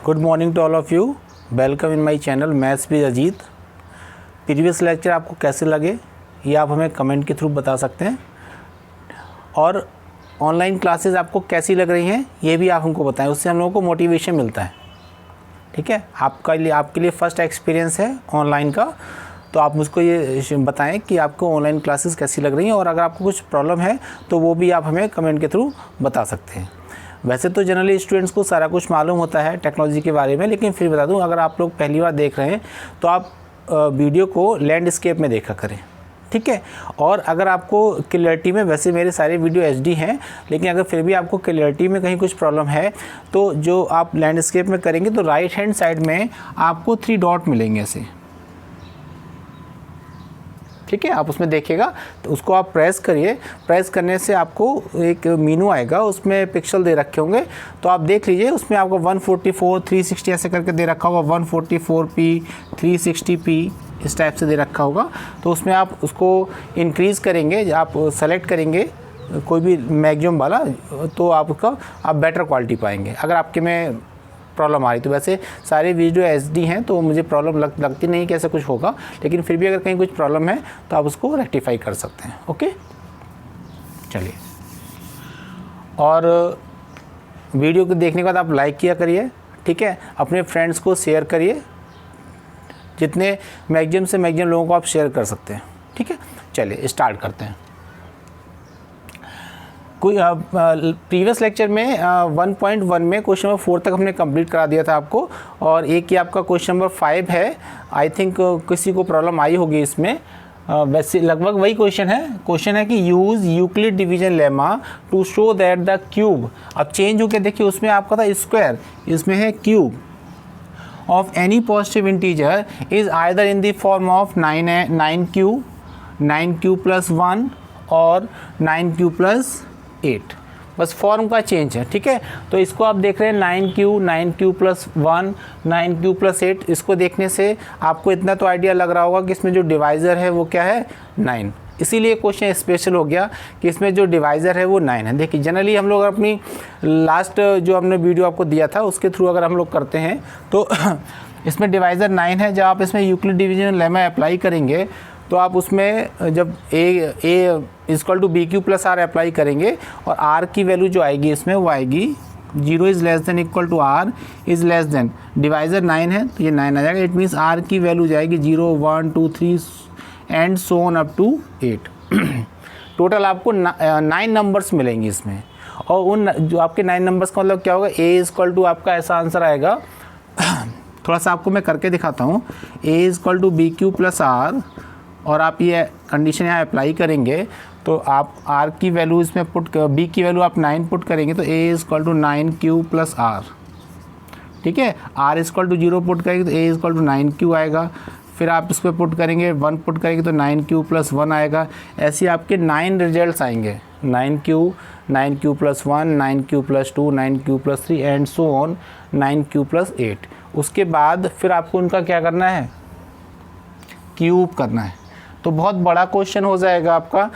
Good morning to all of you. Welcome in my channel maths with Ajit. Previous lecture आपको कैसे लगे ये आप हमें कमेंट के थ्रू बता सकते हैं, और ऑनलाइन क्लासेस आपको कैसी लग रही हैं ये भी आप हमको बताएं, उससे हम लोगों को मोटिवेशन मिलता है। ठीक है, आपके लिए फ़र्स्ट एक्सपीरियंस है ऑनलाइन का, तो आप मुझको ये बताएं कि आपको ऑनलाइन क्लासेस कैसी लग रही हैं, और अगर आपको कुछ प्रॉब्लम है तो वो भी आप हमें कमेंट के थ्रू बता सकते हैं। वैसे तो जनरली स्टूडेंट्स को सारा कुछ मालूम होता है टेक्नोलॉजी के बारे में, लेकिन फिर बता दूं, अगर आप लोग पहली बार देख रहे हैं तो आप वीडियो को लैंडस्केप में देखा करें। ठीक है, और अगर आपको क्लियरिटी में, वैसे मेरे सारे वीडियो HD हैं, लेकिन अगर फिर भी आपको क्लियरिटी में कहीं कुछ प्रॉब्लम है तो जो आप लैंडस्केप में करेंगे तो राइट हैंड साइड में आपको 3 डॉट मिलेंगे ऐसे। ठीक है, आप उसमें देखिएगा तो उसको आप प्रेस करिए। प्रेस करने से आपको एक मीनू आएगा, उसमें पिक्सल दे रखे होंगे, तो आप देख लीजिए। उसमें आपको 144, 360 ऐसे करके दे रखा होगा, 144p, 360p इस टाइप से दे रखा होगा। तो उसमें आप उसको इंक्रीज़ करेंगे, आप सेलेक्ट करेंगे कोई भी मैक्सिमम वाला, तो आप बेटर क्वालिटी पाएंगे। अगर आपके में प्रॉब्लम आ रही तो वैसे सारे वीडियो HD हैं तो मुझे प्रॉब्लम लगती नहीं कि ऐसा कुछ होगा, लेकिन फिर भी अगर कहीं कुछ प्रॉब्लम है तो आप उसको रेक्टिफाई कर सकते हैं। ओके, चलिए, और वीडियो को देखने के बाद आप लाइक किया करिए। ठीक है, अपने फ्रेंड्स को शेयर करिए, जितने मैक्सिमम से मैक्सिमम लोगों को आप शेयर कर सकते हैं। ठीक है, चलिए स्टार्ट करते हैं। कोई प्रीवियस लेक्चर में 1.1 में क्वेश्चन नंबर 4 तक हमने कंप्लीट करा दिया था आपको, और एक ही आपका क्वेश्चन नंबर 5 है। आई थिंक किसी को प्रॉब्लम आई होगी इसमें। वैसे लगभग वही क्वेश्चन है कि use Euclid division lemma to show that the cube. अब चेंज होकर देखिए, उसमें आपका था स्क्वायर, इसमें है cube of any positive integer is either in the form of 9q plus 1 और 9q प्लस 8। बस फॉर्म का चेंज है। ठीक है, तो इसको आप देख रहे हैं 9q प्लस 1, 9q प्लस 8। इसको देखने से आपको इतना तो आइडिया लग रहा होगा कि इसमें जो डिवाइज़र है वो क्या है, 9। इसीलिए क्वेश्चन स्पेशल हो गया कि इसमें जो डिवाइज़र है वो 9 है। देखिए, जनरली हम लोग अपनी लास्ट जो हमने वीडियो आपको दिया था उसके थ्रू अगर हम लोग करते हैं तो इसमें डिवाइज़र 9 है। जब आप इसमें यूक्लिड डिवीजन लेमा अप्लाई करेंगे तो आप उसमें जब a equal to BQ plus R apply करेंगे, और R की वैल्यू जो आएगी इसमें वो आएगी 0 is less than equal to R is less than, divisor 9 है तो ये 9 आ जाएगा। इट मीन्स R की वैल्यू जाएगी 0, 1, 2, 3 and so on up to 8। Total आपको 9 नंबर्स मिलेंगे इसमें, और उन जो आपके 9 नंबर्स का मतलब क्या होगा, A इक्वल टू आपका ऐसा आंसर आएगा। थोड़ा सा आपको मैं करके दिखाता हूँ। A equal to BQ plus R, और आप ये कंडीशन यहाँ अप्लाई करेंगे तो आप R की वैल्यू इसमें B की वैल्यू आप 9 पुट करेंगे तो A equal to 9Q plus R। ठीक है, R इक्वल टू 0 पुट करेंगे तो A इक्वल टू 9Q आएगा। फिर आप इस पर पुट करेंगे 1 पुट करेंगे तो 9Q प्लस 1 आएगा। ऐसे आपके 9 रिजल्ट्स आएंगे, 9Q plus 1, 9Q plus 2, 9Q plus 3 and so on 9Q plus 8। उसके बाद फिर आपको उनका क्या करना है, क्यूब करना है। तो बहुत बड़ा क्वेश्चन हो जाएगा आपका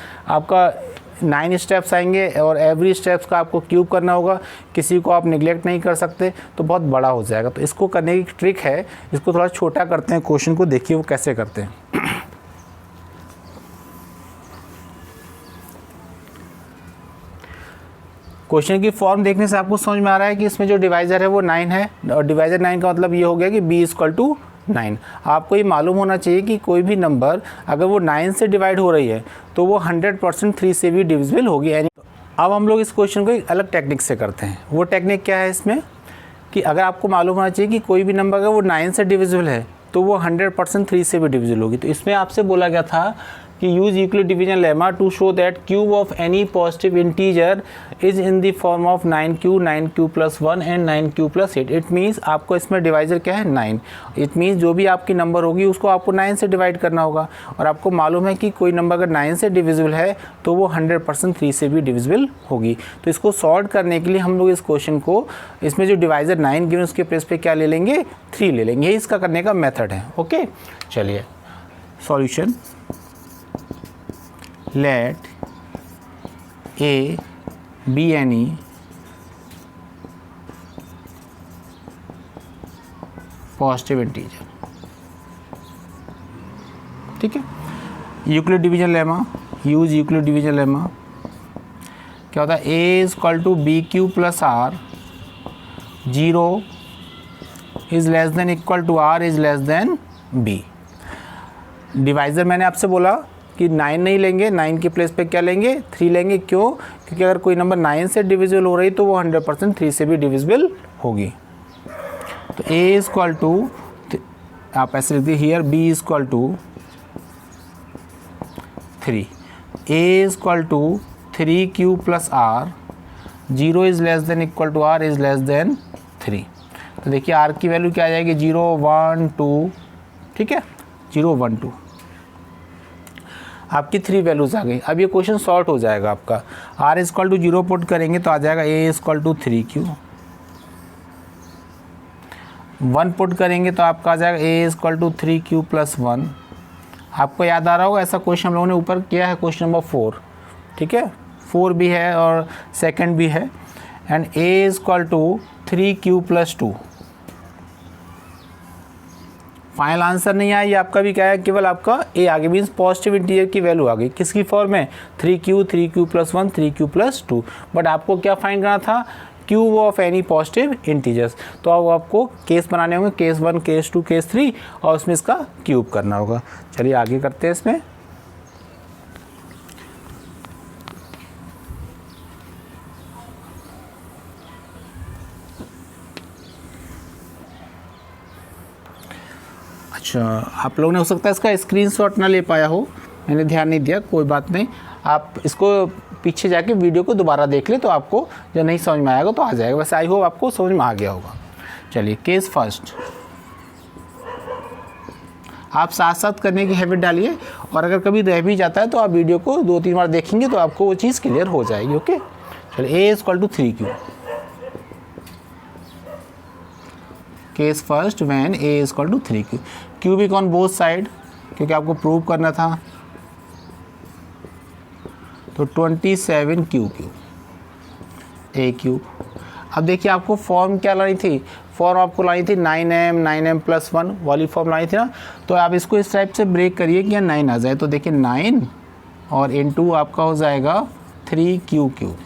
9 स्टेप्स आएंगे, और एवरी स्टेप्स का आपको क्यूब करना होगा। किसी को आप निगलेक्ट नहीं कर सकते, तो बहुत बड़ा हो जाएगा। तो इसको करने की ट्रिक है, इसको थोड़ा छोटा करते हैं क्वेश्चन को, देखिए वो कैसे करते हैं। क्वेश्चन की फॉर्म देखने से आपको समझ में आ रहा है कि इसमें जो डिवाइज़र है वो 9 है, और डिवाइज़र 9 का मतलब ये हो गया कि B इक्वल टू 9। आपको ये मालूम होना चाहिए कि कोई भी नंबर अगर वो 9 से डिवाइड हो रही है तो वो 100% 3 से भी डिविजिबल होगी। अब हम लोग इस क्वेश्चन को एक अलग टेक्निक से करते हैं। वो टेक्निक क्या है इसमें, कि अगर आपको मालूम होना चाहिए कि कोई भी नंबर अगर वो 9 से डिविजिबल है तो वो 100% 3 से भी डिविजिबल होगी। तो इसमें आपसे बोला गया था कि use Euclid division lemma to show that cube of any positive integer is in the form of 9Q plus 1 and 9Q plus 8। It means आपको इसमें डिवाइजर क्या है, 9। इट मीन्स जो भी आपकी नंबर होगी उसको आपको 9 से डिवाइड करना होगा, और आपको मालूम है कि कोई नंबर अगर 9 से डिविजिबल है तो वो 100% 3 से भी डिविजिबल होगी। तो इसको सॉल्व करने के लिए हम लोग इस क्वेश्चन को, इसमें जो डिवाइजर 9 गिवन उसके प्लेस पे क्या ले लेंगे, 3 ले लेंगे। यही इसका करने का मेथड है। ओके, चलिए solution. Let A be any positive integer. ठीक है, Euclid division lemma, use Euclid division lemma. क्या होता है, A is equal to B Q plus R, 0 is less than equal to R is less than B. Divisor मैंने आपसे बोला कि 9 नहीं लेंगे, 9 के प्लेस पे क्या लेंगे, 3 लेंगे। क्यों? क्योंकि अगर कोई नंबर 9 से डिविजिबल हो रही तो वो 100% 3 से भी डिविजिबल होगी। तो a इज इक्वल टू, आप ऐसे लिख दिए here, b is equal to 3, a is equal to 3q plus r, 0 is less than equal to r is less than 3। तो देखिए r की वैल्यू क्या आ जाएगी, 0 1 2, ठीक है, 0 1 2, आपकी 3 वैल्यूज़ आ गई। अब ये क्वेश्चन सॉल्व हो जाएगा आपका। r is equal to 0 put करेंगे तो आ जाएगा a is equal to 3q, 1 put करेंगे तो आपका आ जाएगा a is equal to 3q plus 1। आपको याद आ रहा होगा ऐसा क्वेश्चन हम लोगों ने ऊपर किया है, क्वेश्चन नंबर 4, ठीक है, 4 भी है और सेकंड भी है। And a is equal to 3q plus 2। Final answer नहीं आया, ये आपका भी क्या है, केवल आपका a आगे, मीन्स पॉजिटिव इंटीजर की वैल्यू आ गई। किसकी फॉर्म में, 3q plus 1, 3q plus 2। But आपको क्या फाइंड करना था, cube of any positive integers. तो अब आपको केस बनाने होंगे, केस 1, केस 2, केस 3, और उसमें इसका क्यूब करना होगा। चलिए आगे करते हैं इसमें। अच्छा, आप लोगों ने हो सकता है इसका स्क्रीनशॉट ना ले पाया हो, मैंने ध्यान नहीं दिया, कोई बात नहीं। आप इसको पीछे जाके वीडियो को दोबारा देख ले तो आपको जो नहीं समझ में आएगा तो आ जाएगा। वैसे आई होप आपको समझ में आ गया होगा। चलिए केस फर्स्ट, आप साथ साथ करने की हैबिट डालिए, और अगर कभी रह भी जाता है तो आप वीडियो को 2-3 बार देखेंगे तो आपको वो चीज़ क्लियर हो जाएगी। ओके, चलिए a is equal to 3q। Case first when a is equal to 3q, cubic on both side, क्योंकि आपको प्रूव करना था। तो 27 क्यूब a क्यूब। अब देखिए आपको फॉर्म क्या लानी थी, फॉर्म आपको लानी थी 9m प्लस 1 वाली फॉर्म लानी थी ना। तो आप इसको इस टाइप से ब्रेक करिए कि 9 आ जाए। तो देखिए 9 और इनटू आपका हो जाएगा 3q क्यूब।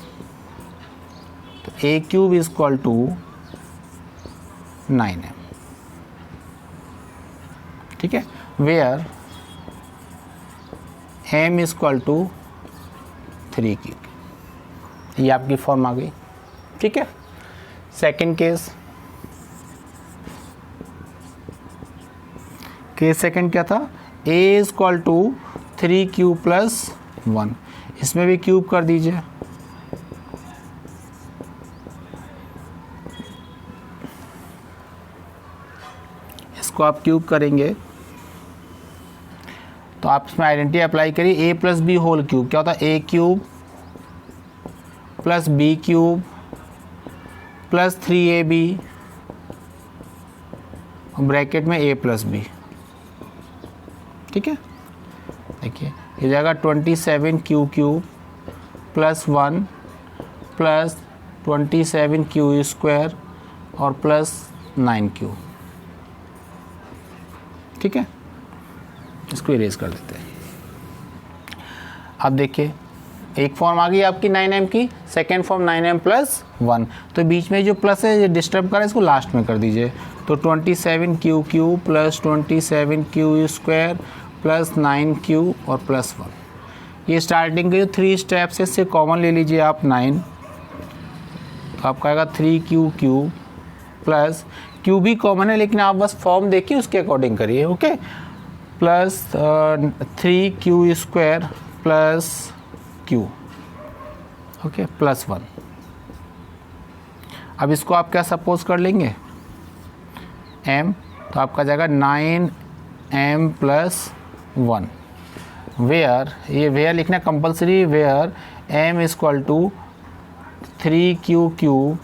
तो a cube is equal to 9m, ठीक है, where m is equal to 3q। ये आपकी फॉर्म आ गई, ठीक है। सेकंड केस, केस सेकंड क्या था, a is equal to 3q plus 1। इसमें भी क्यूब कर दीजिए। इसको आप क्यूब करेंगे तो आप इसमें आइडेंटिटी अप्लाई करिए, a plus B whole cube. क्या होता है, a cube plus B cube plus 3ab bracket में a प्लस बी, ठीक है। देखिए ये जाएगा 27q cube plus 1 plus 27q square और प्लस 9q, ठीक है। इसको इरेज कर देते हैं। अब देखिए एक फॉर्म आ गई आपकी 9m की, सेकेंड फॉर्म 9m प्लस 1। तो बीच में जो प्लस है ये डिस्टर्ब कर रहा है, इसको लास्ट में कर दीजिए। तो 27q cube plus 27q square plus 9q और प्लस 1। ये स्टार्टिंग के जो 3 स्टेप्स है इससे कॉमन ले लीजिए आप 9। तो आपका आएगा 3q क्यूब प्लस, क्यू भी कॉमन है लेकिन आप बस फॉर्म देखिए उसके अकॉर्डिंग करिए, okay, plus 3q square plus q, okay, plus 1। अब इसको आप क्या सपोज कर लेंगे, m, तो आपका जाएगा 9m प्लस 1। वेयर, ये वेयर लिखना compulsory, where m is equal to 3q cube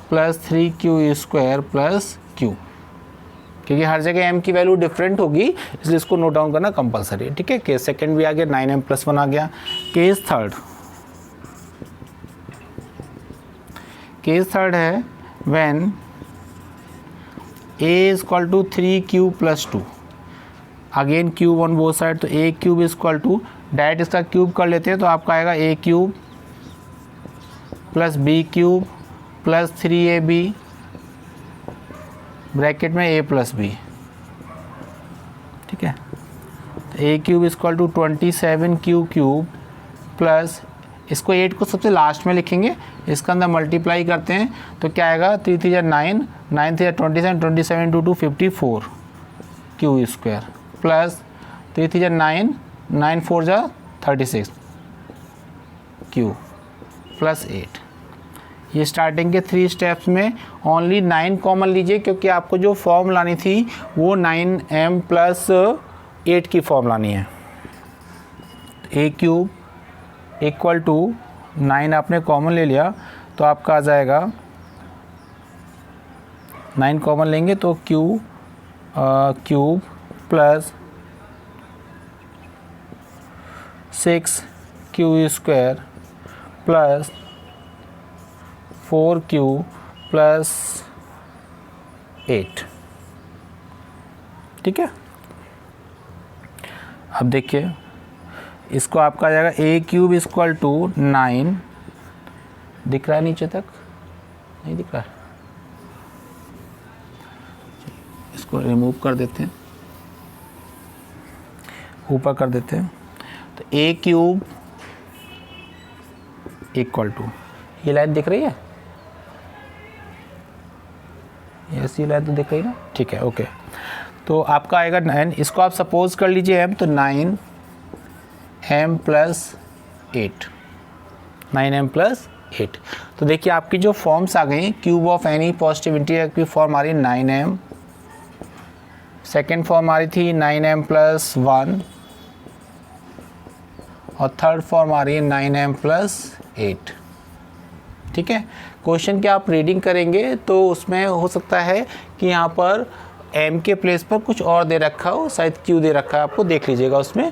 plus 3q square plus q, क्योंकि हर जगह m की वैल्यू डिफरेंट होगी इसलिए इसको नोट डाउन करना कंपलसरी है, ठीक है। केस सेकंड भी आ गया, 9m प्लस 1 आ गया। केस थर्ड, केस थर्ड है when A is equal to 3q plus 2, again cube on both side, तो A cube is equal to, direct इसका क्यूब कर लेते हैं तो आपका आएगा A cube plus B cube plus 3ab bracket में a प्लस बी, ठीक है। A cube is equal to 27q cube plus, इसको 8 को सबसे लास्ट में लिखेंगे, इसका अंदर मल्टीप्लाई करते हैं तो क्या आएगा, 3 3 जा 9, 9 3 जा 27, 27 टू 54 क्यू स्क्वायर प्लस 3 3 जा 9, 9 4 जा 36 क्यू प्लस 8। ये स्टार्टिंग के 3 स्टेप्स में ओनली 9 कॉमन लीजिए, क्योंकि आपको जो फॉर्म लानी थी वो 9m प्लस 8 की फॉर्म लानी है। ए क्यूब इक्वल टू 9 आपने कॉमन ले लिया तो आपका आ जाएगा, 9 कॉमन लेंगे तो cube plus 6q square plus 4q plus 8, ठीक है। अब देखिए इसको आपका आ जाएगा ए क्यूब इक्वल टू 9, दिख रहा है नीचे तक, नहीं दिख रहा है, इसको रिमूव कर देते हैं, ऊपर कर देते हैं, तो ए क्यूब इक्वल टू, ये लाइन दिख रही है, ऐसी लाइन तो दिख रही है ना, ठीक है, ओके। तो आपका आएगा 9, इसको आप सपोज कर लीजिए m, तो 9m प्लस 8, 9m प्लस 8। तो देखिए आपकी जो फॉर्म्स आ गई, cube of any positive integer की फॉर्म आ रही 9m, सेकेंड फॉर्म आ रही थी 9m प्लस 1 और थर्ड फॉर्म आ रही है 9m प्लस 8, ठीक है। क्वेश्चन की आप रीडिंग करेंगे तो उसमें हो सकता है कि यहाँ पर m के प्लेस पर कुछ और दे रखा हो, शायद q दे रखा है, आपको देख लीजिएगा उसमें,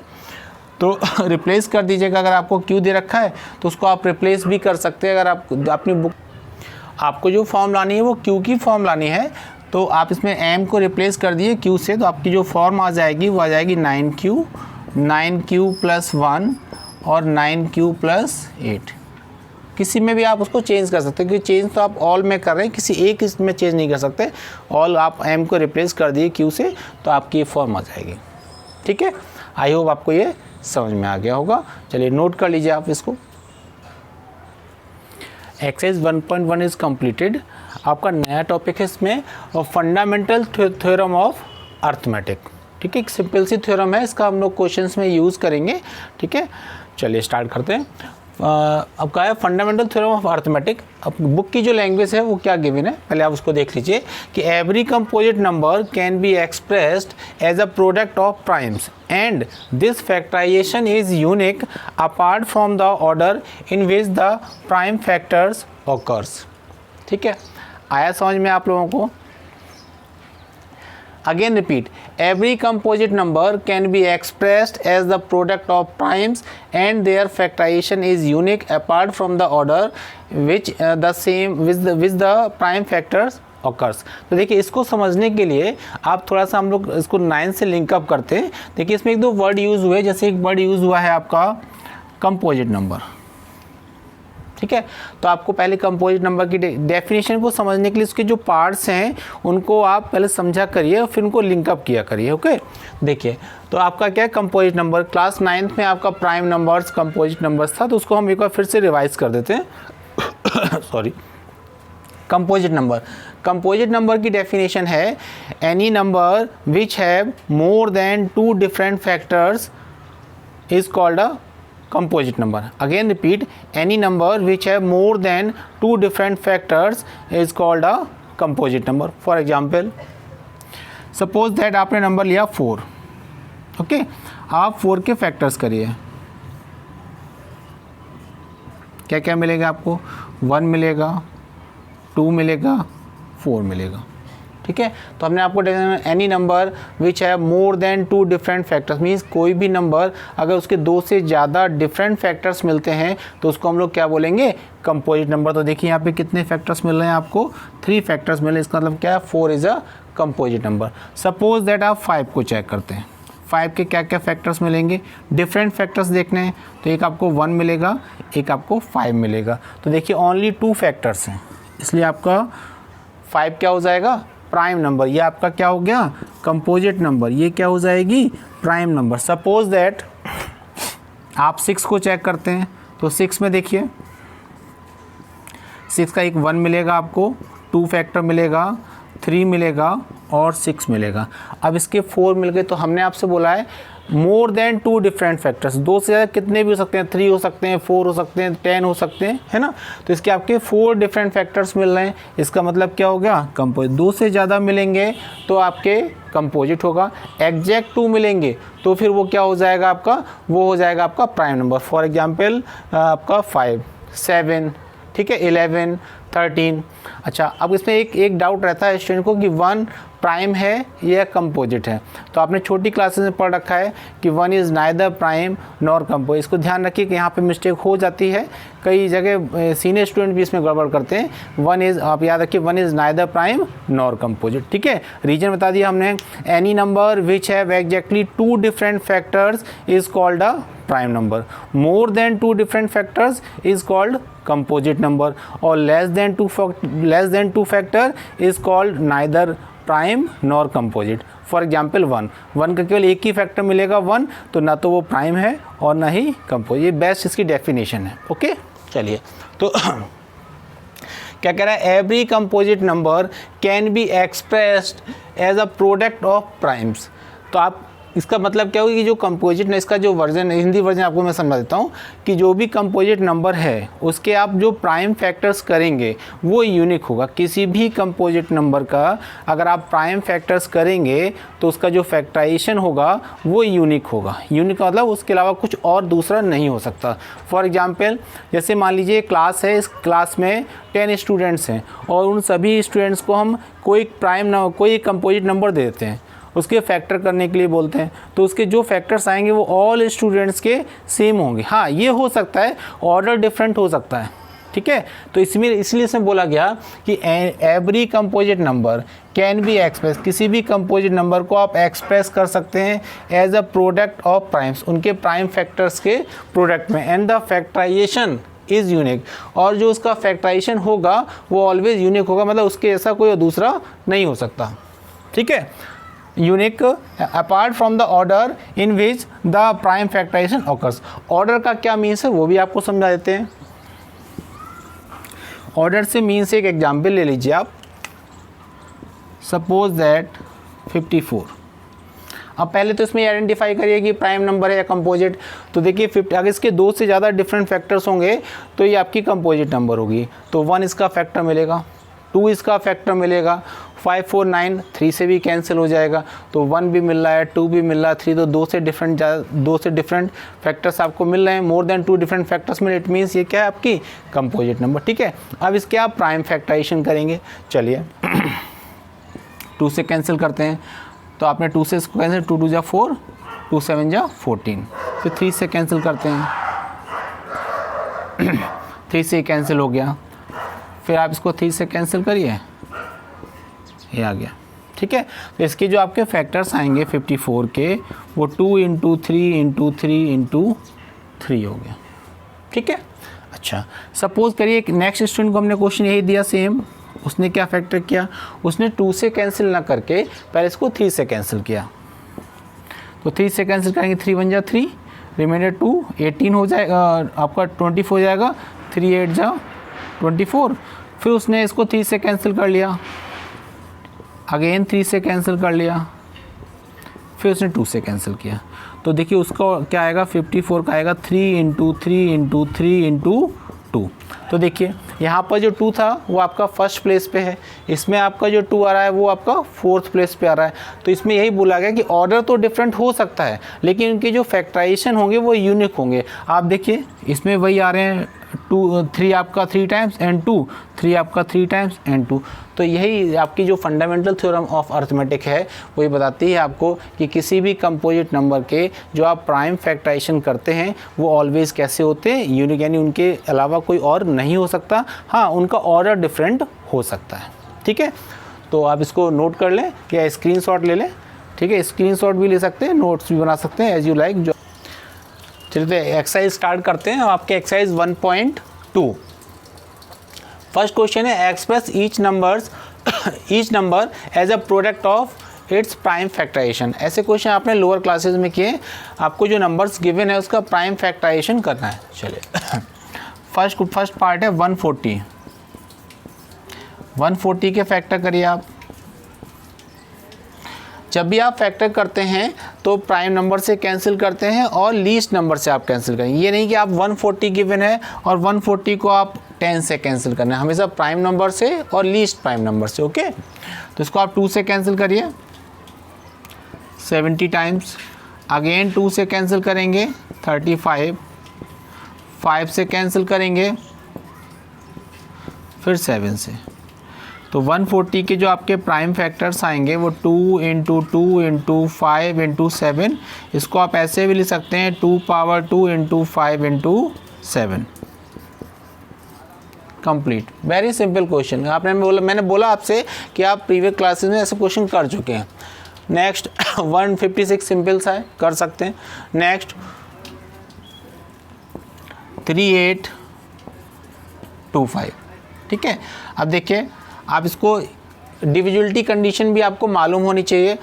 तो रिप्लेस कर दीजिएगा। अगर आपको q दे रखा है तो उसको आप रिप्लेस भी कर सकते हैं। अगर आप अपनी बुक, आपको जो फॉर्म लानी है वो q की फॉर्म लानी है, तो आप इसमें m को रिप्लेस कर दिए q से, तो आपकी जो फॉर्म आ जाएगी वो आ जाएगी 9q प्लस 1 और 9q प्लस 8। किसी में भी आप उसको चेंज कर सकते हैं, क्योंकि चेंज तो आप ऑल में कर रहे हैं, किसी एक इसमें चेंज नहीं कर सकते। ऑल आप m को रिप्लेस कर दिए q से, तो आपकी ये फॉर्म आ जाएगी, ठीक है। आई होप आपको ये समझ में आ गया होगा। चलिए नोट कर लीजिए आप इसको। Exercise 1.1 is completed. आपका नया टॉपिक है इसमें, फंडामेंटल थ्योरम ऑफ अर्थमेटिक, ठीक है। एक सिंपल सी थ्योरम है, इसका हम लोग क्वेश्चंस में यूज़ करेंगे, ठीक है। चलिए स्टार्ट करते हैं। अब क्या है फंडामेंटल थ्योरम ऑफ अर्थमेटिक। अब बुक की जो लैंग्वेज है वो क्या गिवन है, पहले आप उसको देख लीजिए कि every composite number can be expressed as a product of primes and this factorization is unique apart from the order in which the prime factors occurs, ठीक है। आया समझ में आप लोगों को? Again repeat, every composite number can be expressed as the product of primes and their factorization is unique apart from the order which the same with the prime factors occurs। तो देखिए इसको समझने के लिए आप थोड़ा सा हम लोग इसको 9 से लिंक अप करते हैं। देखिए इसमें एक दो वर्ड यूज़ हुए, जैसे एक वर्ड यूज़ हुआ है आपका कंपोजिट नंबर, ठीक है। तो आपको पहले कंपोजिट नंबर की डेफिनेशन को समझने के लिए उसके जो पार्ट्स हैं उनको आप पहले समझा करिए और फिर उनको लिंकअप किया करिए, ओके। देखिए तो आपका क्या है कंपोजिट नंबर, क्लास 9th में आपका प्राइम नंबर्स कंपोजिट नंबर्स था, तो उसको हम एक बार फिर से रिवाइज कर देते हैं। सॉरी, कंपोजिट नंबर की डेफिनेशन है any number which have more than 2 different factors is called a composite number। Again repeat, any number which have more than 2 different factors is called a composite number। For example, suppose that आपने number लिया 4, okay. आप 4 के factors करिए, क्या क्या मिलेगा आपको? 1 मिलेगा, 2 मिलेगा, 4 मिलेगा, ठीक है। तो हमने आपको एनी नंबर विच है मोर देन 2 डिफरेंट फैक्टर्स, मीन्स कोई भी नंबर अगर उसके 2 से ज़्यादा डिफरेंट फैक्टर्स मिलते हैं तो उसको हम लोग क्या बोलेंगे, कंपोजिट नंबर। तो देखिए यहाँ पे कितने फैक्टर्स मिल रहे हैं आपको, 3 फैक्टर्स मिल रहे हैं, इसका मतलब क्या है, 4 is a composite number. Suppose that आप 5 को चेक करते हैं, 5 के क्या क्या फैक्टर्स मिलेंगे, डिफरेंट फैक्टर्स देखने हैं, तो एक आपको 1 मिलेगा, एक आपको 5 मिलेगा। तो देखिए ओनली 2 फैक्टर्स हैं, इसलिए आपका 5 क्या हो जाएगा, प्राइम नंबर। ये आपका क्या हो गया, कंपोजिट नंबर। ये क्या हो जाएगी, प्राइम नंबर। सपोज दैट आप 6 को चेक करते हैं, तो 6 में देखिए 6 का एक 1 मिलेगा आपको, 2 फैक्टर मिलेगा, 3 मिलेगा और 6 मिलेगा। अब इसके 4 मिल गए, तो हमने आपसे बोला है मोर देन 2 डिफरेंट फैक्टर्स, 2 से ज़्यादा कितने भी हो सकते हैं, 3 हो सकते हैं, 4 हो सकते हैं, 10 हो सकते हैं, है ना। तो इसके आपके 4 डिफरेंट फैक्टर्स मिल रहे हैं, इसका मतलब क्या हो गया, कंपोजिट। 2 से ज़्यादा मिलेंगे तो आपके कंपोजिट होगा, एग्जैक्ट 2 मिलेंगे तो फिर वो क्या हो जाएगा आपका, वो हो जाएगा आपका प्राइम नंबर। फॉर एग्जाम्पल आपका 5, 7, ठीक है, 11, 13। अच्छा, अब इसमें एक डाउट रहता है स्टूडेंट को कि 1 प्राइम है या कंपोजिट है। तो आपने छोटी क्लासेस में पढ़ रखा है कि 1 is neither prime nor composite. इसको ध्यान रखिए कि यहाँ पे मिस्टेक हो जाती है, कई जगह सीनियर स्टूडेंट भी इसमें गड़बड़ करते हैं। 1 इज़, आप याद रखिए, 1 is neither prime nor composite, ठीक है। रीजन बता दिया हमने, any number which have exactly 2 different factors is called a prime number, more than 2 different factors is called composite number, और less than 2 factor is called neither prime nor composite. For example 1 का केवल एक ही factor मिलेगा 1, तो ना तो वो prime है और ना ही कंपोजिट। ये बेस्ट इसकी डेफिनेशन है, ओके। चलिए, तो क्या कह रहा है, every composite number can be expressed as a product of primes. तो आप इसका मतलब क्या होगा कि जो कंपोजिट है, इसका जो वर्जन, हिंदी वर्जन आपको मैं समझा देता हूँ कि जो भी कंपोजिट नंबर है उसके आप जो प्राइम फैक्टर्स करेंगे वो यूनिक होगा। किसी भी कंपोजिट नंबर का अगर आप प्राइम फैक्टर्स करेंगे तो उसका जो फैक्टराइजेशन होगा वो यूनिक होगा। यूनिक का मतलब उसके अलावा कुछ और दूसरा नहीं हो सकता। फॉर एग्जाम्पल, जैसे मान लीजिए क्लास है, इस क्लास में 10 स्टूडेंट्स हैं और उन सभी स्टूडेंट्स को हम कोई कंपोजिट नंबर दे देते हैं, उसके फैक्टर करने के लिए बोलते हैं, तो उसके जो फैक्टर्स आएंगे वो ऑल स्टूडेंट्स के सेम होंगे। हाँ, ये हो सकता है ऑर्डर डिफरेंट हो सकता है, ठीक है। तो इसलिए इसमें बोला गया कि every composite number can be express, किसी भी कंपोजिट नंबर को आप एक्सप्रेस कर सकते हैं as a product of primes, उनके प्राइम फैक्टर्स के प्रोडक्ट में, and the factorization is unique, और जो उसका फैक्टराइजेशन होगा वो ऑलवेज यूनिक होगा, मतलब उसके ऐसा कोई दूसरा नहीं हो सकता, ठीक है। Unique apart from the order in which the prime factorization occurs. Order का क्या मीन्स है वो भी आपको समझा देते हैं। ऑर्डर से मीन्स एक एग्जाम्पल ले लीजिए आप, सपोज दैट 54। अब पहले तो इसमें आइडेंटिफाई करिए कि प्राइम नंबर है या कंपोजिट। तो देखिए 50, अगर इसके 2 से ज़्यादा डिफरेंट फैक्टर्स होंगे तो ये आपकी कंपोजिट नंबर होगी। तो 1 इसका फैक्टर मिलेगा, 2 इसका फैक्टर मिलेगा, 5, 4, 9 3 से भी कैंसिल हो जाएगा, तो 1 भी मिल रहा है, 2 भी मिल रहा है, 3 तो 2 से डिफरेंट फैक्टर्स आपको मिल रहे हैं। मोर देन 2 डिफरेंट फैक्टर्स मिले, इट मीन्स ये क्या है, आपकी कंपोजिट नंबर, ठीक है। अब इसके आप प्राइम फैक्टराइजेशन करेंगे। चलिए 2 से कैंसिल करते हैं, तो आपने 2 से इसको कैंसिल, 2 2 जा 4, 2 7 जा 14। फिर 3 से कैंसिल करते हैं, 3 से कैंसिल हो गया, फिर आप इसको 3 से कैंसिल करिए, ये आ गया, ठीक है। तो इसके जो आपके फैक्टर्स आएंगे 54 के, वो 2 × 3 × 3 × 3 हो गया, ठीक है। अच्छा, सपोज करिए नेक्स्ट स्टूडेंट को हमने क्वेश्चन यही दिया सेम, उसने क्या फैक्टर किया, उसने 2 से कैंसिल ना करके पहले इसको 3 से कैंसिल किया। तो 3 से कैंसिल करेंगे, 3 1 जा 3, रिमाइंडर 2, 18 हो जाएगा, आपका 24 हो जाएगा, 3 8 जा 24। फिर उसने इसको 3 से कैंसिल कर लिया, अगेन 3 से कैंसिल कर लिया, फिर उसने 2 से कैंसिल किया। तो देखिए उसका क्या आएगा, 54 का आएगा 3 × 3 × 3 × 2। तो देखिए यहाँ पर जो 2 था वो आपका फर्स्ट प्लेस पे है, इसमें आपका जो 2 आ रहा है वो आपका 4th प्लेस पे आ रहा है। तो इसमें यही बोला गया कि ऑर्डर तो डिफरेंट हो सकता है लेकिन उनके जो फैक्टराइजेशन होंगे वो यूनिक होंगे। आप देखिए इसमें वही आ रहे हैं 3 आपका 3 टाइम्स n2, 3 आपका 3 टाइम्स n2। तो यही आपकी जो फंडामेंटल थ्योरम ऑफ अर्थमेटिक है वो ये बताती है आपको कि किसी भी कंपोजिट नंबर के जो आप प्राइम फैक्टराइजेशन करते हैं वो ऑलवेज कैसे होते हैं, यूनिक, यानी उनके अलावा कोई और नहीं हो सकता। हाँ, उनका ऑर्डर डिफरेंट हो सकता है। ठीक है, तो आप इसको नोट कर लें या स्क्रीनशॉट ले लें। ठीक है, स्क्रीनशॉट भी ले सकते हैं, नोट्स भी बना सकते हैं, एज यू लाइक। जो चलिए एक्सरसाइज स्टार्ट करते हैं। आपके एक्सरसाइज 1.2 फर्स्ट क्वेश्चन है express each number as a product of its prime factorization. ऐसे क्वेश्चन आपने लोअर क्लासेस में किए। आपको जो नंबर्स गिवन है उसका प्राइम फैक्टराइजेशन करना है। चलिए फर्स्ट पार्ट है 140। 140 के फैक्टर करिए आप। जब भी आप फैक्टर करते हैं तो प्राइम नंबर से कैंसिल करते हैं और लीस्ट नंबर से आप कैंसिल करेंगे। ये नहीं कि आप 140 गिवन है और 140 को आप 10 से कैंसिल करना है, हमेशा प्राइम नंबर से और लीस्ट प्राइम नंबर से। ओके, तो इसको आप 2 से कैंसिल करिए 70 टाइम्स। अगेन 2 से कैंसिल करेंगे 35, 5 से कैंसिल करेंगे फिर 7 से। तो 140 के जो आपके प्राइम फैक्टर्स आएंगे वो 2 × 2 × 5 × 7। इसको आप ऐसे भी लिख सकते हैं 2 power 2 × 5 × 7। Complete. Very simple question. मैंने बोला आपसे कि आप प्रीवियस क्लासेस में ऐसे क्वेश्चन कर चुके हैं। नेक्स्ट 156 सिंपल सा है, कर सकते हैं। नेक्स्ट 3825। ठीक है, अब देखिए आप इसको डिविजिबिलिटी कंडीशन भी आपको मालूम होनी चाहिए।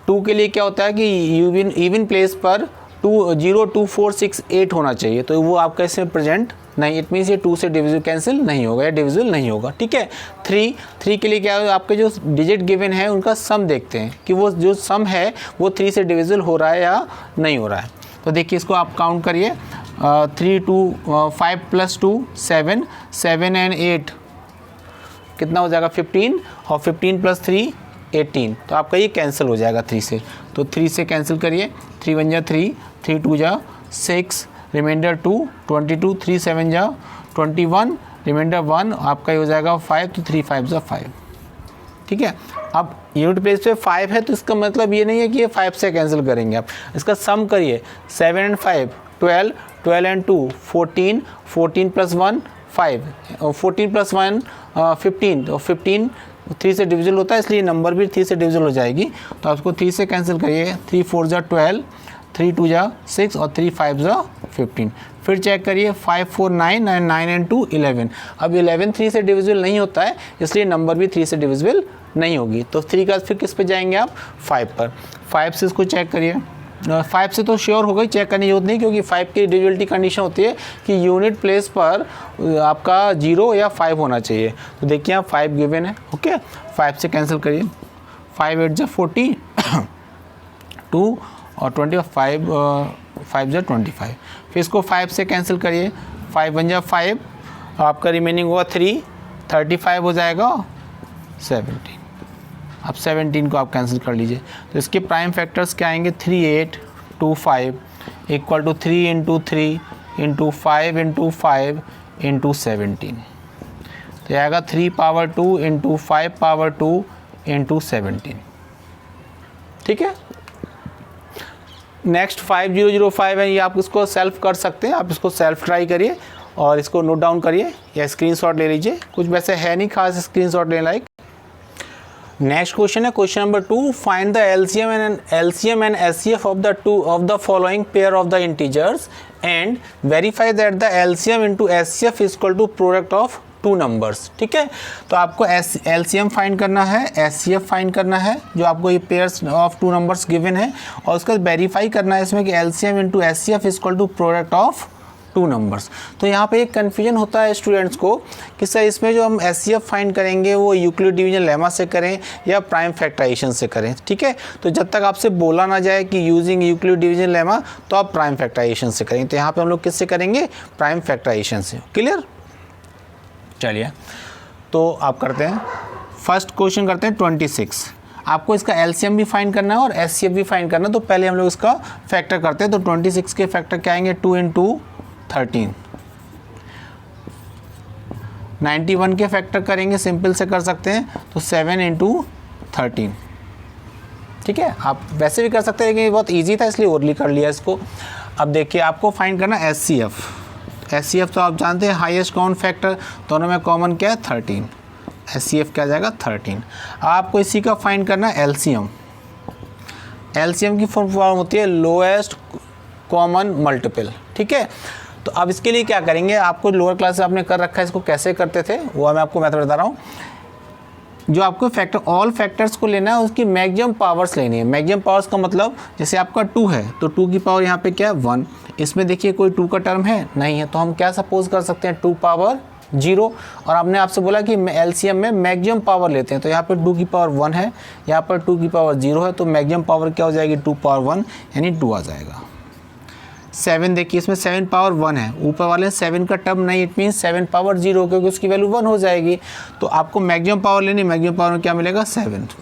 2 के लिए क्या होता है कि इवन प्लेस पर 0, 2, 4, 6, 8 होना चाहिए, तो वो आपका इसमें प्रेजेंट नहीं। इट मीन्स ये 2 से डिविजिबल कैंसिल नहीं होगा या डिविजिबल नहीं होगा। ठीक है, 3 के लिए क्या है, आपके जो डिजिट गिवन है उनका सम देखते हैं कि वो जो सम है वो 3 से डिविजिबल हो रहा है या नहीं हो रहा है। तो देखिए इसको आप काउंट करिए 3, 2, 5 + 2 7, 7 और 8 कितना हो जाएगा 15, और 15 + 3 18। तो आपका ये कैंसिल हो जाएगा 3 से। तो 3 से कैंसिल करिए, 3 × 1 = 3, 3 × 2 = 6, रिमाइंडर 2, 22, 3 × 7 = 21, रिमाइंडर 1, आपका ये हो जाएगा 5, तो 3 × 5 = 5। ठीक है, अब यूनिट प्लेस पे 5 है तो इसका मतलब ये नहीं है कि ये 5 से कैंसिल करेंगे आप। इसका सम करिए 7 और 5 12, 12 और 2 14, 14 + 1 5, 14 + 1 15, तो 15 3 से डिविजिबल होता है, इसलिए नंबर भी 3 से डिविजिबल हो जाएगी। तो आप इसको 3 से कैंसिल करिए, 3 × 4 = 12, 3 × 2 = 6 और 3 × 5 = 15। फिर चेक करिए 5, 4 9 और 9 और 2 11। अब 11 3 से डिविजिबल नहीं होता है, इसलिए नंबर भी 3 से डिविजिबल नहीं होगी। तो 3 का फिर किस पे जाएंगे आप 5 पर। 5 से इसको चेक करिए, 5 से तो श्योर हो गई, चेक करने की जरूरत नहीं, क्योंकि 5 की डिविजिबिलिटी कंडीशन होती है कि यूनिट प्लेस पर आपका 0 या 5 होना चाहिए। तो देखिए आप 5 गिवन है। ओके, 5 से कैंसिल करिए, 5 × 8 = 40 2 और 25, 5 × 25। फिर इसको 5 से कैंसिल करिए, 5 × 1 = 5, आपका रिमेनिंग होगा 3, 35 हो जाएगा 17। अब 17 को आप कैंसिल कर लीजिए। तो इसके प्राइम फैक्टर्स क्या आएंगे 3825 = 3 × 3 × 5 × 5 × 17। तो ये आएगा 3 पावर 2 × 5 पावर 2 × 17। ठीक है, नेक्स्ट 5005 है, ये आप इसको सेल्फ कर सकते हैं। आप इसको सेल्फ ट्राई करिए और इसको नोट डाउन करिए या स्क्रीनशॉट ले लीजिए। कुछ वैसे है नहीं खास स्क्रीनशॉट लेने लायक। नेक्स्ट क्वेश्चन है question number 2, find the LCM and SCF of the following pair of the integers and verify that the LCM into SCF is equal to product of two numbers. ठीक है, तो आपको LCM find करना है, SCF find करना है, जो आपको ये pairs of two numbers given है, और उसका वेरीफाई करना है इसमें कि LCM into SCF is equal to product of two numbers. तो यहाँ पे एक कन्फ्यूजन होता है स्टूडेंट्स को कि सर इसमें जो हम SCF फाइंड करेंगे वो यूक्लिड डिवीजन लेमा से करें या प्राइम फैक्टराइजेशन से करें। ठीक है, तो जब तक आपसे बोला ना जाए कि यूजिंग यूक्लिड डिवीजन लेमा तो आप प्राइम फैक्टराइजेशन से करेंगे। तो यहाँ पे हम लोग किससे करेंगे, प्राइम फैक्टराइजेशन से। क्लियर, चलिए तो आप करते हैं फर्स्ट क्वेश्चन करते हैं 26। आपको इसका LCM भी फाइंड करना है और SCF भी फाइंड करना है। तो पहले हम लोग इसका फैक्टर करते हैं। तो 26 के फैक्टर क्या आएंगे, 2 × 2 13, 91 के फैक्टर करेंगे, सिंपल से कर सकते हैं, तो 7 इंटू 13, ठीक है। आप वैसे भी कर सकते हैं, लेकिन ये बहुत इजी था इसलिए ओरली कर लिया इसको। अब देखिए आपको फाइंड करना HCF। HCF तो आप जानते हैं हाईएस्ट कॉमन फैक्टर, दोनों में कॉमन क्या है 13, HCF क्या आ जाएगा 13। आपको इसी का फाइंड करना है LCM। LCM की फॉर्म होती है लोएस्ट कॉमन मल्टीपल, ठीक है। तो अब इसके लिए क्या करेंगे, आपको लोअर क्लास से आपने कर रखा है, इसको कैसे करते थे वो मैं आपको मेथड बता रहा हूँ। जो आपको फैक्टर ऑल फैक्टर्स को लेना है, उसकी मैक्सिमम पावर्स लेनी है। मैक्सिमम पावर्स का मतलब जैसे आपका 2 है तो 2 की पावर यहाँ पे क्या है 1, इसमें देखिए कोई 2 का टर्म है नहीं है, तो हम क्या सपोज कर सकते हैं 2 पावर 0। और आपने आपसे बोला कि LCM में मैक्सिमम पावर लेते हैं, तो यहाँ पर 2 की पावर 1 है, यहाँ पर 2 की पावर 0 है, तो मैक्सिमम पावर क्या हो जाएगी 2 पावर 1 यानी 2 आ जाएगा। 7 देखिए इसमें 7 पावर 1 है, ऊपर वाले 7 का टर्म नहीं, इट मीन्स 7 पावर 0 क्योंकि उसकी वैल्यू 1 हो जाएगी। तो आपको मैक्सिमम पावर लेनी, मैक्सिमम पावर में क्या मिलेगा 7।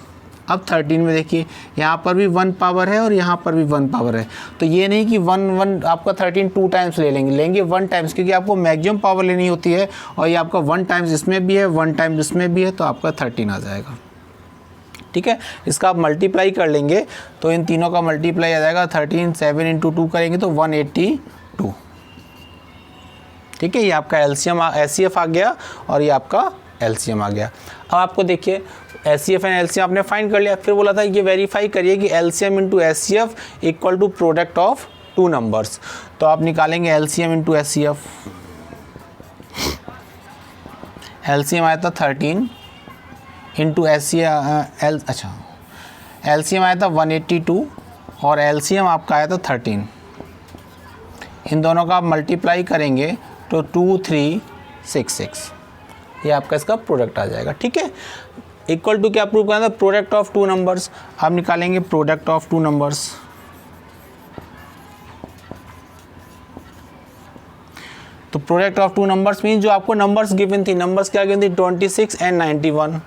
अब 13 में देखिए यहाँ पर भी 1 पावर है और यहाँ पर भी 1 पावर है, तो ये नहीं कि 1 आपका 13 2 टाइम्स लेंगे 1 टाइम्स, क्योंकि आपको मैक्सिमम पावर लेनी होती है और ये आपका 1 टाइम्स इसमें भी है 1 टाइम्स इसमें भी है, तो आपका 13 आ जाएगा, ठीक है। इसका आप मल्टीप्लाई कर लेंगे तो इन तीनों का मल्टीप्लाई आ जाएगा 13, 7 इंटू 2 करेंगे तो 182, ठीक है। ये आपका HCF आ गया और ये आपका LCM आ गया। अब आपको देखिए HCF एंड LCM आपने फाइंड कर लिया, फिर बोला था ये वेरीफाई करिए कि LCM into HCF equal to product of 2 numbers. तो आप निकालेंगे LCM इंटू HCF। LCM आया था 13 इंटू LCM आया था 182 और LCM आपका आया था 13। इन दोनों का आप मल्टीप्लाई करेंगे तो 2366, ये आपका इसका प्रोडक्ट आ जाएगा, ठीक है। इक्वल टू क्या प्रूव करना था, प्रोडक्ट ऑफ 2 नंबर्स। आप निकालेंगे प्रोडक्ट ऑफ 2 नंबर्स, तो प्रोडक्ट ऑफ 2 नंबर्स मीन जो आपको नंबर्स गिवन थी, नंबर्स क्या गिवन थी 26 एंड 91।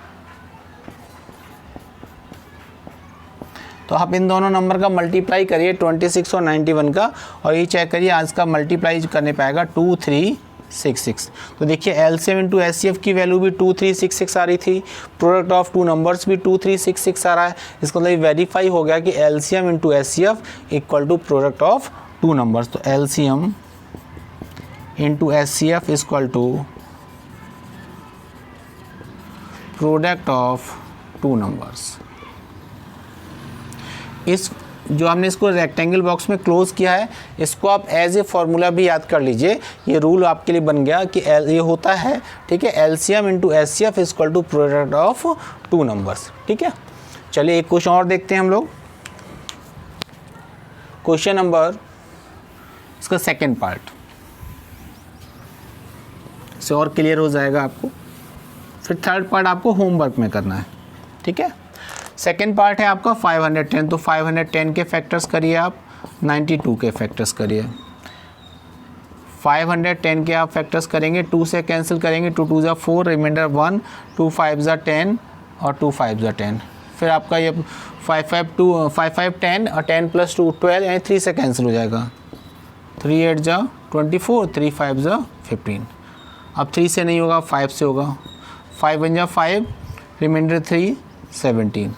तो आप इन दोनों नंबर का मल्टीप्लाई करिए 26 और 91 का, और ये चेक करिए आज का मल्टीप्लाई करने पाएगा 2366। तो देखिए LCM इंटू HCF की वैल्यू भी 2366 आ रही थी, प्रोडक्ट ऑफ 2 नंबर्स भी 2366 आ रहा है। इसका मतलब वेरीफाई हो गया कि LCM into HCF equal to product of 2 numbers. तो LCM into HCF equal to product of 2 numbers. इस जो हमने इसको रेक्टेंगल बॉक्स में क्लोज किया है, इसको आप एज ए फॉर्मूला भी याद कर लीजिए। ये रूल आपके लिए बन गया कि ये होता है, ठीक है, LCM into HCF equal to product of 2 numbers, ठीक है। चलिए एक क्वेश्चन और देखते हैं हम लोग। क्वेश्चन नंबर इसका सेकेंड पार्ट से और क्लियर हो जाएगा आपको, फिर थर्ड पार्ट आपको होमवर्क में करना है, ठीक है। सेकेंड पार्ट है आपका 510, तो 510 के फैक्टर्स करिए आप, 92 के फैक्टर्स करिए। 510 के आप फैक्टर्स करेंगे, 2 से कैंसिल करेंगे, 2 2 4, रिमाइंडर 1, 2 5 10 और 2 5 10। फिर आपका ये 5 5 10 और 10 + 2 12, यानी 3 से कैंसिल हो जाएगा। 3 8 24, 3 5 15। अब 3 से नहीं होगा, 5 से होगा। 5 1 5, रिमाइंडर 3 17।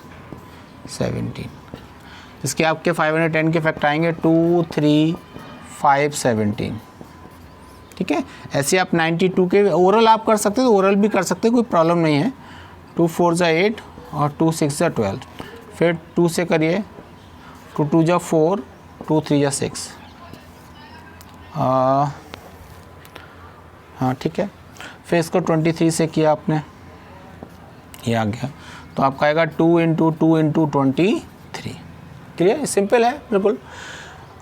इसके आपके 510 के फैक्टर आएंगे 2 3 5 17, ठीक है। ऐसे आप 92 के ओरल आप कर सकते हैं, तो ओरल भी कर सकते हैं, कोई प्रॉब्लम नहीं है। 2 4 8 और 2 6 12। फिर 2 से करिए, 2 2 4, 2 3 6। हाँ ठीक है। फिर इसको 23 से किया आपने, ये आ गया, तो आपका आएगा 2 इंटू 2 इंटू 23। क्लियर, सिंपल है बिल्कुल।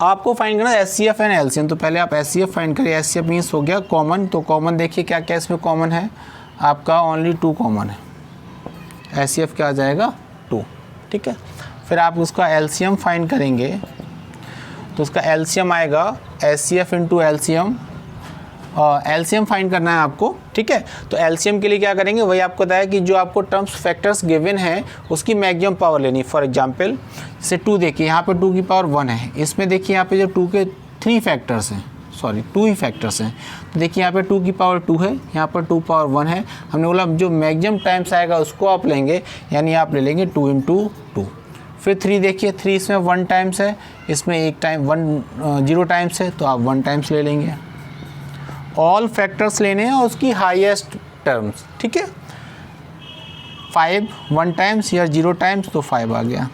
आपको फाइंड करना HCF एंड LCM। तो पहले आप HCF फाइंड करिए। HCF मीन्स हो गया कॉमन, तो कॉमन देखिए क्या क्या इसमें कॉमन है, आपका ओनली 2 कॉमन है। HCF क्या आ जाएगा 2, ठीक है। फिर आप उसका LCM फाइंड करेंगे, तो उसका LCM आएगा HCF into LCM। LCM find करना है आपको, ठीक है। तो LCM के लिए क्या करेंगे, वही आपको बताया कि जो आपको टर्म्स फैक्टर्स गिवन है उसकी मैक्सिमम पावर लेनी। फॉर एग्जांपल जैसे 2 देखिए, यहाँ पे 2 की पावर 1 है, इसमें देखिए यहाँ पे जो 2 के 3 फैक्टर्स हैं, सॉरी 2 ही फैक्टर्स हैं। तो देखिए यहाँ पे 2 की पावर 2 है, यहाँ पर 2 पावर 1 है। हमने बोला जो मैक्सिमम टाइम्स आएगा उसको आप लेंगे, यानी आप ले लेंगे 2 × 2। फिर 3 देखिए, 3 इसमें 1 टाइम्स है, इसमें 1 टाइम 0 टाइम्स है, तो आप 1 टाइम्स ले लेंगे। ऑल फैक्टर्स लेने हैं और उसकी हाईएस्ट टर्म्स, ठीक है। 5 1 टाइम्स या 0 टाइम्स, तो 5 आ गया।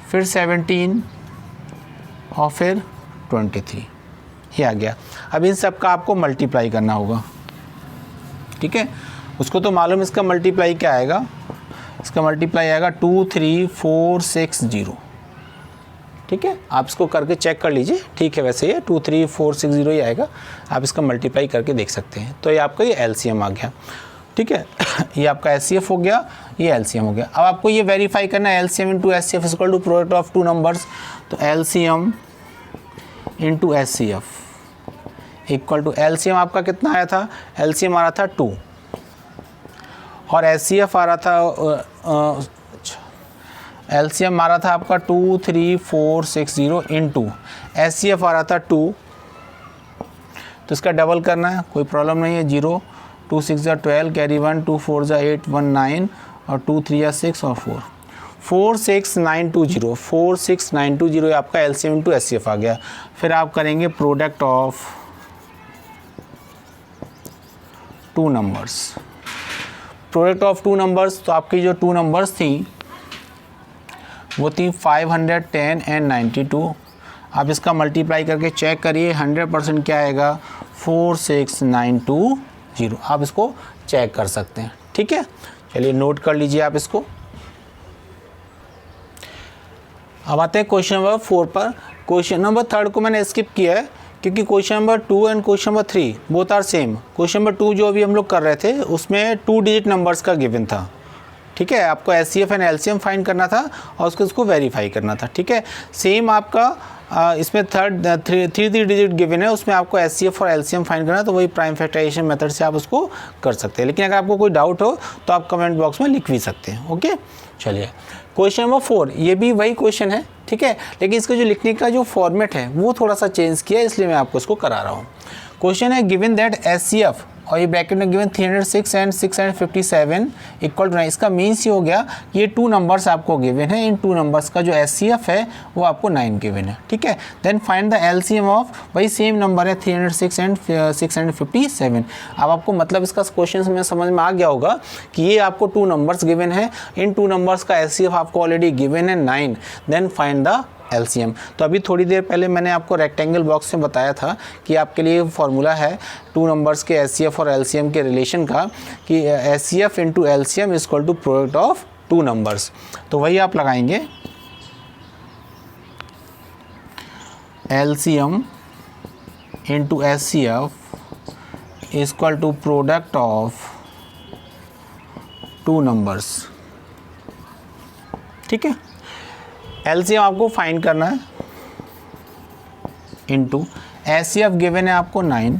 फिर 17 और फिर 23 ये आ गया। अब इन सब का आपको मल्टीप्लाई करना होगा, ठीक है। उसको तो मालूम इसका मल्टीप्लाई क्या आएगा, इसका मल्टीप्लाई आएगा 23460, ठीक है। आप इसको करके चेक कर लीजिए, ठीक है। वैसे ये 23460 ही आएगा, आप इसका मल्टीप्लाई करके देख सकते हैं। तो ये आपका ये एलसीएम आ गया, ठीक है। ये आपका एचसीएफ हो गया, ये एलसीएम हो गया। अब आपको ये वेरीफाई करना है LCM into HCF equal to product of 2 numbers. तो LCM into HCF equal to, LCM आपका कितना आया था, एलसीएम आ रहा था 2 और एचसीएफ आ रहा था एलसीएम आ रहा था आपका 23460 इंटू एचसीएफ आ रहा था 2। तो इसका डबल करना है, कोई प्रॉब्लम नहीं है। 0 2 6 12 कैरी 1 2 4 8 1 9 और 2 3 6 और 4 46920 46920 आपका एलसीएम इंटू एचसीएफ आ गया। फिर आप करेंगे product of 2 numbers, product of 2 numbers. तो आपकी जो 2 नंबर्स थी वो थी 510 एंड 92। आप इसका मल्टीप्लाई करके चेक करिए, 100% क्या आएगा, 46920। आप इसको चेक कर सकते हैं, ठीक है। चलिए नोट कर लीजिए आप इसको। अब आते हैं क्वेश्चन नंबर 4 पर। क्वेश्चन नंबर 3 को मैंने स्किप किया है क्योंकि question number 2 and question number 3 both are same. Question number 2 जो अभी हम लोग कर रहे थे उसमें 2 डिजिट नंबर्स का गिवन था, ठीक है। आपको एचसीएफ एंड एलसीएम फाइंड करना था और उसको वेरीफाई करना था, ठीक है। सेम आपका इसमें 3 डिजिट गिवन है, उसमें आपको एचसीएफ और एलसीएम फाइंड करना है, तो वही प्राइम फैक्टराइजेशन मेथड से आप उसको कर सकते हैं। लेकिन अगर आपको कोई डाउट हो तो आप कमेंट बॉक्स में लिख भी सकते हैं, ओके। चलिए क्वेश्चन नंबर 4, ये भी वही क्वेश्चन है, ठीक है, लेकिन इसका जो लिखने का जो फॉर्मेट है वो थोड़ा सा चेंज किया है, इसलिए मैं आपको इसको करा रहा हूँ। क्वेश्चन है गिवन दैट एचसीएफ और ये ब्रैकेट में गिवन 306 एंड 657 इक्वल टू 9। इसका मीन्स ये हो गया कि ये 2 नंबर्स आपको गिवन है, इन 2 नंबर्स का जो एचसीएफ है वो आपको 9 गिवन है, ठीक है। Then find the LCM of, वही सेम नंबर है 306 एंड 657। अब आपको मतलब इसका क्वेश्चन में समझ में आ गया होगा कि ये आपको 2 नंबर्स गिवन है, इन 2 नंबर्स का एचसीएफ आपको ऑलरेडी गिवन है 9। Then find the LCM. तो अभी थोड़ी देर पहले मैंने आपको रेक्टेंगल बॉक्स में बताया था कि आपके लिए फॉर्मूला है 2 नंबर्स के एचसीएफ और एलसीएम के रिलेशन का, कि HCF into LCM is equal to product of 2 numbers. तो वही आप लगाएंगे, LCM into HCF is equal to product of 2 numbers, ठीक है। एलसीएम आपको फाइंड करना है इनटू एचसीएफ गिवन है आपको 9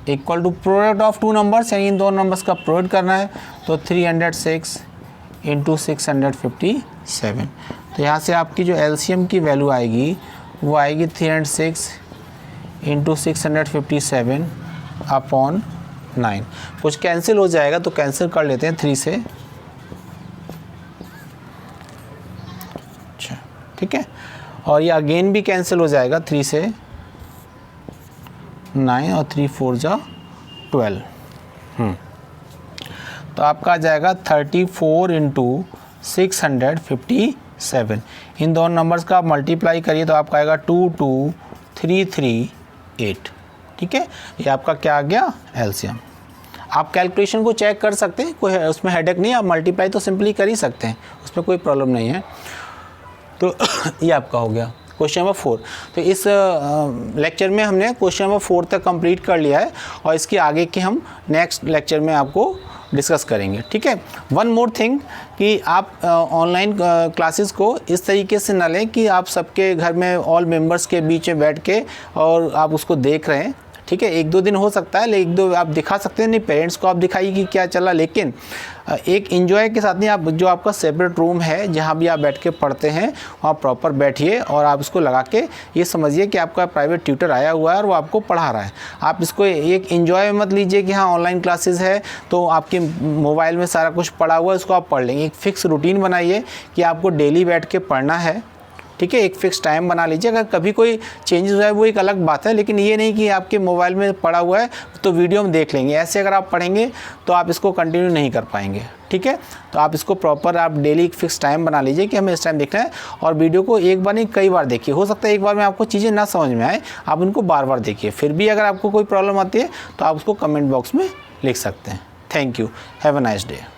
equal to product of 2 numbers, यानी इन 2 नंबर्स का प्रोडक्ट करना है। तो 306 इंटू 657। तो यहाँ से आपकी जो एलसीएम की वैल्यू आएगी वो आएगी 306 इंटू 657 अपॉन 9। कुछ कैंसिल हो जाएगा तो कैंसिल कर लेते हैं 3 से, ठीक है। और ये अगेन भी कैंसिल हो जाएगा 3 से 9 और 3 4 जा 12। तो आपका आ जाएगा 34 इंटू 657। इन दोनों नंबर्स का आप मल्टीप्लाई करिए तो आपका आएगा 22338, ठीक है। ये आपका क्या आ गया, एलसीएम। आप कैलकुलेशन को चेक कर सकते हैं, कोई उसमें हेडेक नहीं, आप मल्टीप्लाई तो सिंपली कर ही सकते हैं, उसमें कोई प्रॉब्लम नहीं है। तो ये आपका हो गया क्वेश्चन नंबर 4। तो इस लेक्चर में हमने क्वेश्चन नंबर 4 तक कंप्लीट कर लिया है और इसके आगे के हम नेक्स्ट लेक्चर में आपको डिस्कस करेंगे, ठीक है। वन मोर थिंग कि आप ऑनलाइन क्लासेस को इस तरीके से ना लें कि आप सबके घर में ऑल मेंबर्स के बीच में बैठ के और आप उसको देख रहे हैं, ठीक है। 1-2 दिन हो सकता है, लेकिन 1-2 आप दिखा सकते हैं, नहीं पेरेंट्स को आप दिखाइए कि क्या चला, लेकिन एक एंजॉय के साथ नहीं, आप जो आपका सेपरेट रूम है जहाँ भी आप बैठ के पढ़ते हैं वहाँ प्रॉपर बैठिए और आप इसको लगा के ये समझिए कि आपका प्राइवेट ट्यूटर आया हुआ है और वो आपको पढ़ा रहा है। आप इसको एक एंजॉय मत लीजिए कि हाँ ऑनलाइन क्लासेस है तो आपके मोबाइल में सारा कुछ पढ़ा हुआ है इसको आप पढ़ लेंगे। एक फिक्स रूटीन बनाइए कि आपको डेली बैठ के पढ़ना है, ठीक है। एक फिक्स टाइम बना लीजिए, अगर कभी कोई चेंजेस हो जाए वो एक अलग बात है, लेकिन ये नहीं कि आपके मोबाइल में पड़ा हुआ है तो वीडियो में देख लेंगे। ऐसे अगर आप पढ़ेंगे तो आप इसको कंटिन्यू नहीं कर पाएंगे, ठीक है। तो आप इसको प्रॉपर आप डेली एक फिक्स टाइम बना लीजिए कि हमें इस टाइम देखना है, और वीडियो को एक बार नहीं कई बार देखिए। हो सकता है एक बार में आपको चीज़ें ना समझ में आए, आप उनको बार बार देखिए। फिर भी अगर आपको कोई प्रॉब्लम आती है तो आप उसको कमेंट बॉक्स में लिख सकते हैं। Thank you, have a nice day.